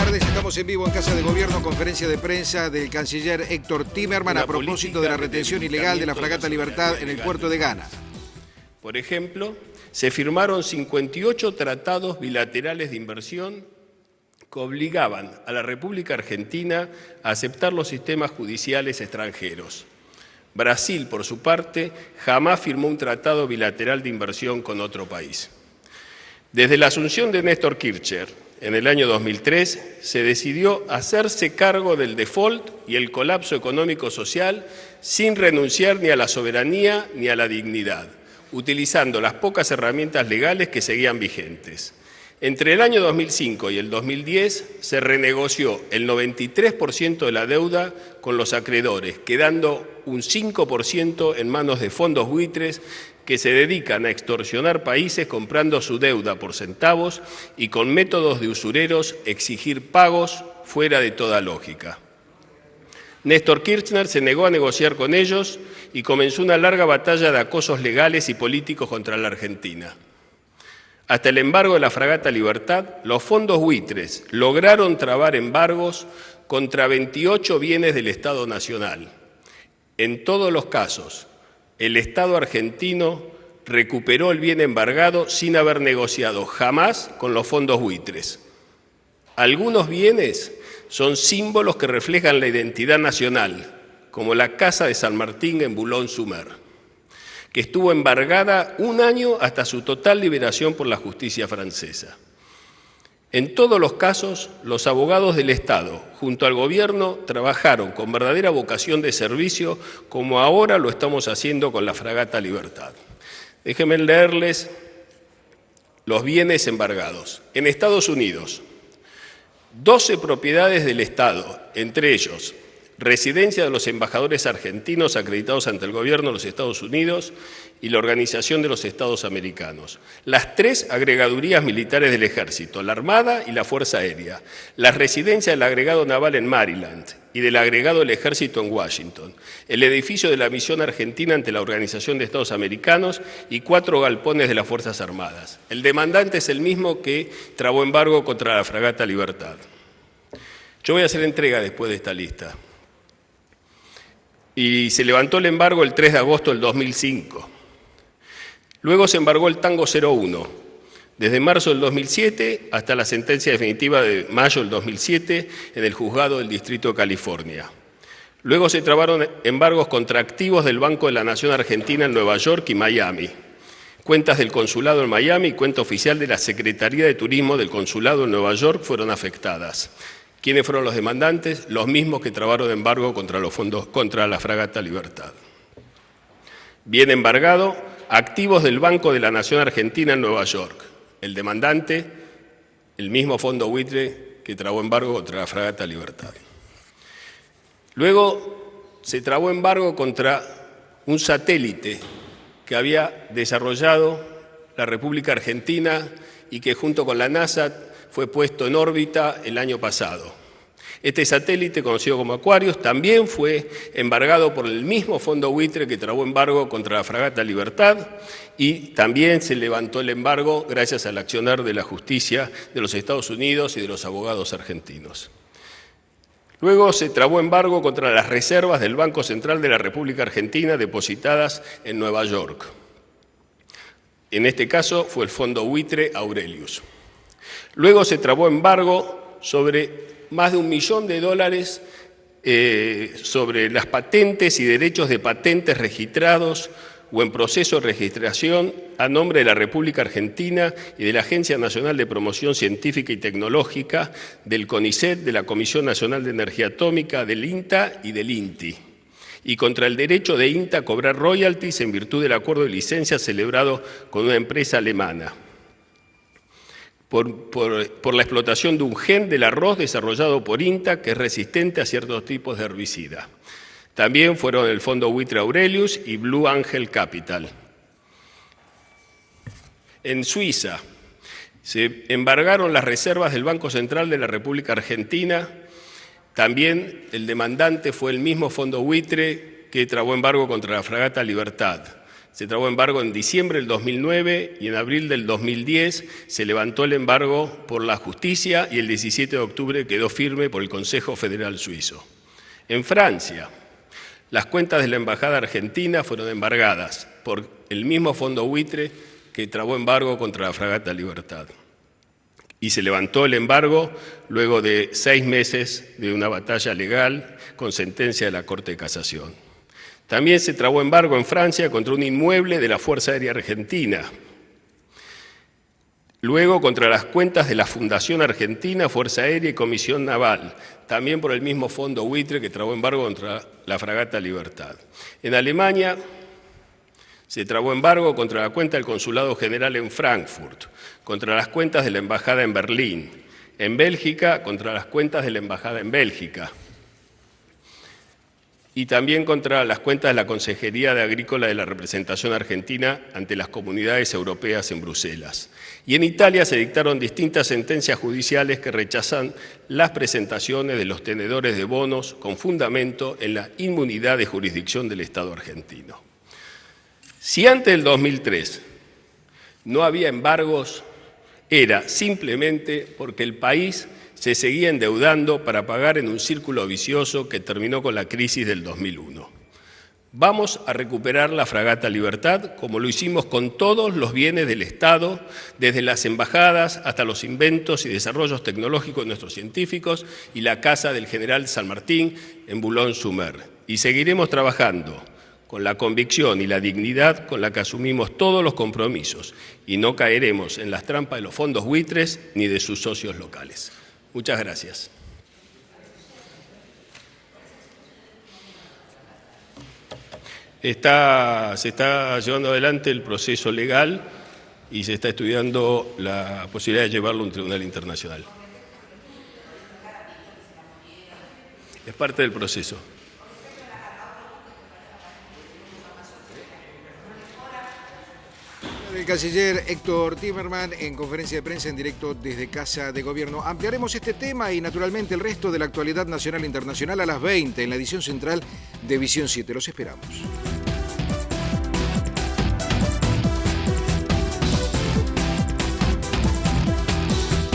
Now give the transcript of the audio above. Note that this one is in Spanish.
tardes, estamos en vivo en Casa de Gobierno, conferencia de prensa del canciller Héctor Timerman a propósito de la retención ilegal de la fragata Libertad en el puerto de Ghana. Por ejemplo, se firmaron 58 tratados bilaterales de inversión que obligaban a la República Argentina a aceptar los sistemas judiciales extranjeros. Brasil, por su parte, jamás firmó un tratado bilateral de inversión con otro país. Desde la asunción de Néstor Kirchner, en el año 2003, se decidió hacerse cargo del default y el colapso económico-social sin renunciar ni a la soberanía ni a la dignidad, utilizando las pocas herramientas legales que seguían vigentes. Entre el año 2005 y el 2010 se renegoció el 93% de la deuda con los acreedores, quedando un 5% en manos de fondos buitres que se dedican a extorsionar países comprando su deuda por centavos y con métodos de usureros exigir pagos fuera de toda lógica. Néstor Kirchner se negó a negociar con ellos y comenzó una larga batalla de acosos legales y políticos contra la Argentina. Hasta el embargo de la fragata Libertad, los fondos buitres lograron trabar embargos contra 28 bienes del Estado Nacional. En todos los casos, el Estado argentino recuperó el bien embargado sin haber negociado jamás con los fondos buitres. Algunos bienes son símbolos que reflejan la identidad nacional, como la Casa de San Martín en Boulogne-sur-Mer, que estuvo embargada un año hasta su total liberación por la justicia francesa. En todos los casos, los abogados del Estado, junto al Gobierno, trabajaron con verdadera vocación de servicio, como ahora lo estamos haciendo con la fragata Libertad. Déjenme leerles los bienes embargados. En Estados Unidos, 12 propiedades del Estado, entre ellos residencia de los embajadores argentinos acreditados ante el Gobierno de los Estados Unidos y la Organización de los Estados Americanos, las 3 agregadurías militares del Ejército, la Armada y la Fuerza Aérea, las residencias del agregado naval en Maryland y del agregado del Ejército en Washington, el edificio de la misión argentina ante la Organización de Estados Americanos y 4 galpones de las Fuerzas Armadas. El demandante es el mismo que trabó embargo contra la fragata Libertad. Yo voy a hacer entrega después de esta lista. Y se levantó el embargo el 3 de agosto del 2005. Luego se embargó el Tango 01, desde marzo del 2007 hasta la sentencia definitiva de mayo del 2007 en el juzgado del Distrito de California. Luego se trabaron embargos contra activos del Banco de la Nación Argentina en Nueva York y Miami, cuentas del consulado en Miami y cuenta oficial de la Secretaría de Turismo del consulado en Nueva York fueron afectadas. ¿Quiénes fueron los demandantes? Los mismos que trabaron embargo contra los fondos, contra la fragata Libertad. Bien embargado, activos del Banco de la Nación Argentina en Nueva York. El demandante, el mismo fondo buitre que trabó embargo contra la fragata Libertad. Luego se trabó embargo contra un satélite que había desarrollado la República Argentina y que junto con la NASA fue puesto en órbita el año pasado. Este satélite, conocido como Aquarius, también fue embargado por el mismo fondo buitre que trabó embargo contra la fragata Libertad y también se levantó el embargo gracias al accionar de la justicia de los Estados Unidos y de los abogados argentinos. Luego se trabó embargo contra las reservas del Banco Central de la República Argentina depositadas en Nueva York. En este caso fue el fondo buitre Aurelius. Luego se trabó embargo sobre más de $1 millón sobre las patentes y derechos de patentes registrados o en proceso de registración a nombre de la República Argentina y de la Agencia Nacional de Promoción Científica y Tecnológica, del CONICET, de la Comisión Nacional de Energía Atómica, del INTA y del INTI, y contra el derecho de INTA a cobrar royalties en virtud del acuerdo de licencia celebrado con una empresa alemana. Por la explotación de un gen del arroz desarrollado por INTA que es resistente a ciertos tipos de herbicida. También fueron el fondo buitre Aurelius y Blue Angel Capital. En Suiza se embargaron las reservas del Banco Central de la República Argentina. También el demandante fue el mismo fondo buitre que trabó embargo contra la fragata Libertad. Se trabó embargo en diciembre del 2009 y en abril del 2010 se levantó el embargo por la justicia y el 17 de octubre quedó firme por el Consejo Federal Suizo. En Francia, las cuentas de la Embajada Argentina fueron embargadas por el mismo fondo buitre que trabó embargo contra la fragata Libertad. Y se levantó el embargo luego de 6 meses de una batalla legal con sentencia de la Corte de Casación. También se trabó embargo en Francia contra un inmueble de la Fuerza Aérea Argentina. Luego contra las cuentas de la Fundación Argentina, Fuerza Aérea y Comisión Naval, también por el mismo fondo buitre que trabó embargo contra la fragata Libertad. En Alemania se trabó embargo contra la cuenta del Consulado General en Frankfurt, contra las cuentas de la Embajada en Berlín. En Bélgica, contra las cuentas de la Embajada en Bélgica. Y también contra las cuentas de la Consejería de Agrícola de la Representación Argentina ante las comunidades europeas en Bruselas. Y en Italia se dictaron distintas sentencias judiciales que rechazan las presentaciones de los tenedores de bonos con fundamento en la inmunidad de jurisdicción del Estado argentino. Si antes del 2003 no había embargos, era simplemente porque el país se seguía endeudando para pagar en un círculo vicioso que terminó con la crisis del 2001. Vamos a recuperar la fragata Libertad como lo hicimos con todos los bienes del Estado, desde las embajadas hasta los inventos y desarrollos tecnológicos de nuestros científicos y la Casa del General San Martín en Boulogne-sur-Mer. Y seguiremos trabajando con la convicción y la dignidad con la que asumimos todos los compromisos y no caeremos en las trampas de los fondos buitres ni de sus socios locales. Muchas gracias. Se está llevando adelante el proceso legal y se está estudiando la posibilidad de llevarlo a un tribunal internacional. Es parte del proceso. El canciller Héctor Timerman en conferencia de prensa en directo desde Casa de Gobierno. Ampliaremos este tema y naturalmente el resto de la actualidad nacional e internacional a las 20 en la edición central de Visión 7. Los esperamos.